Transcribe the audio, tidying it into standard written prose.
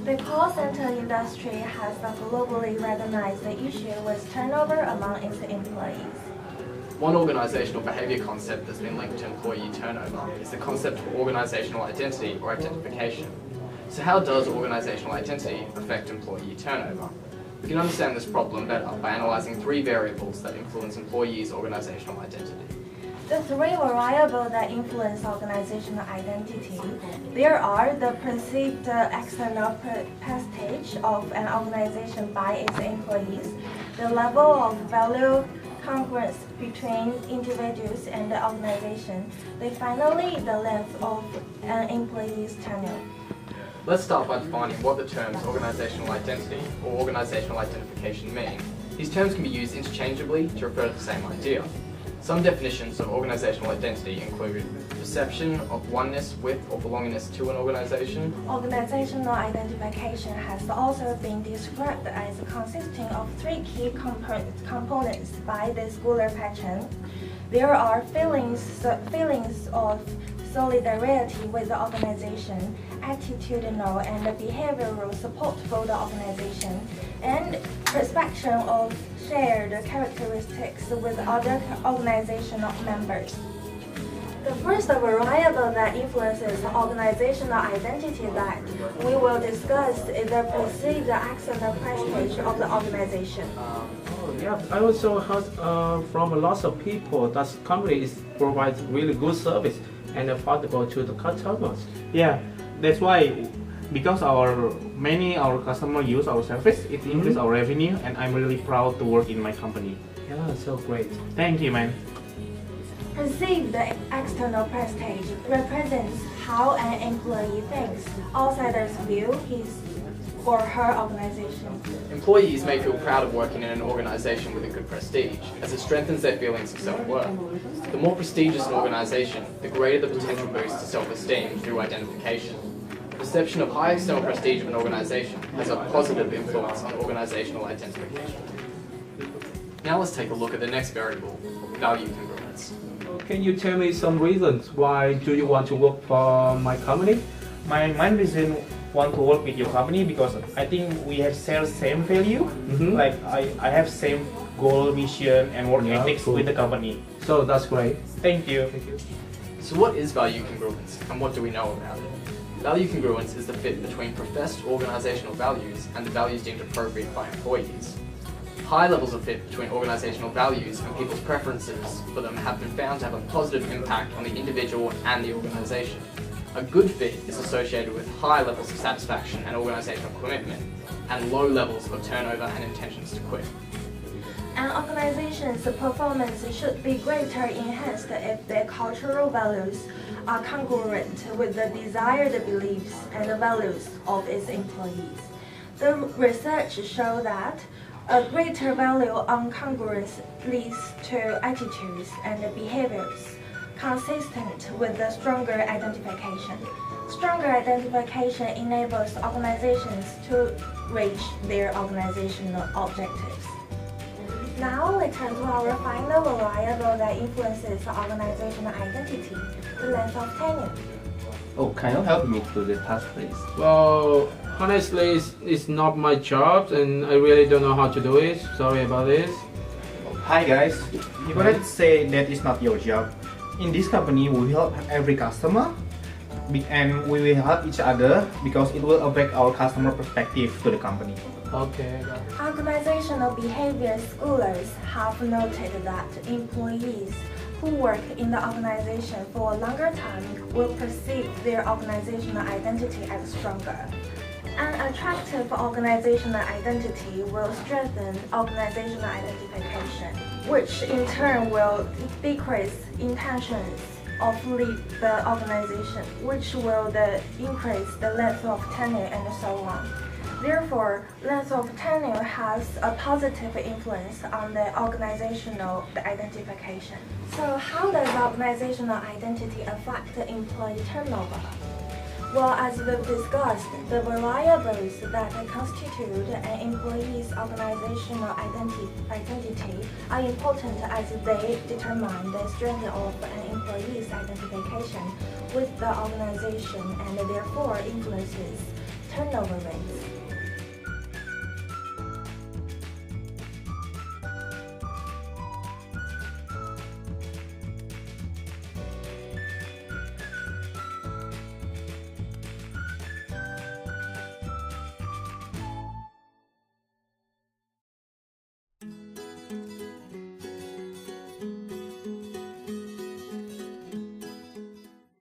The call center industry has globally recognized the issue with turnover among its employees. One organizational behavior concept that's been linked to employee turnover is the concept of organizational identity or identification. So how does organizational identity affect employee turnover? We can understand this problem better by analyzing three variables that influence employees' organizational identity. The three variables that influence organizational identity, there are the perceived external prestige of an organization by its employees, the level of value congruence between individuals and the organization, finally the length of an employee's tenure. Let's start by defining what the terms organizational identity or organizational identification mean. These terms can be used interchangeably to refer to the same idea. Some definitions of organizational identity include perception of oneness with or belongingness to an organization. Organizational identification has also been described as consisting of three key components by the Schuler pattern. There are feelings of solidarity with the organization, attitudinal and behavioral support for the organization, and perception of shared characteristics with other organizational members. The first variable that influences organizational identity that we will discuss is the perceived external prestige of the organization. Yeah, I also heard from a lot of people that company provides really good service and affordable to the customers. Yeah, that's why because many our customers use our service, it increases our revenue, and I'm really proud to work in my company. Yeah, so great. Thank you, man. Perceived external prestige represents how an employee thinks outsiders view his or her organization. Employees may feel proud of working in an organization with a good prestige, as it strengthens their feelings of self-worth. The more prestigious an organization, the greater the potential boost to self-esteem through identification. The perception of high external prestige of an organization has a positive influence on organizational identification. Now let's take a look at the next variable, value congruence. Can you tell me some reasons why do you want to work for my company? My main reason want to work with your company because I think we have share same value. Like I have same goal, mission, and work ethics cool. with the company. So that's great. Thank you. Thank you. So what is value congruence, and what do we know about it? Value congruence is the fit between professed organizational values and the values deemed appropriate by employees. High levels of fit between organizational values and people's preferences for them have been found to have a positive impact on the individual and the organization. A good fit is associated with high levels of satisfaction and organizational commitment, and low levels of turnover and intentions to quit. An organization's performance should be greatly enhanced if their cultural values are congruent with the desired beliefs and values of its employees. The research shows that a greater value on congruence leads to attitudes and behaviors consistent with the stronger identification. Stronger identification enables organizations to reach their organizational objectives. Now we turn to our final variable that influences organizational identity, the length of tenure. Oh, can you help me to the task, please? Well, honestly, it's not my job and I really don't know how to do it. Sorry about this. Hi guys, you cannot say that is not your job. In this company, we help every customer and we will help each other because it will affect our customer perspective to the company. Okay. Organizational behavior scholars have noted that employees who work in the organization for a longer time will perceive their organizational identity as stronger. An attractive organizational identity will strengthen organizational identification, which in turn will decrease intentions of leave the organization, which will increase the length of tenure and so on. Therefore, length of tenure has a positive influence on the organizational identification. So how does organizational identity affect the employee turnover? Well, as we've discussed, the variables that constitute an employee's organizational identity are important as they determine the strength of an employee's identification with the organization and therefore influences turnover rates.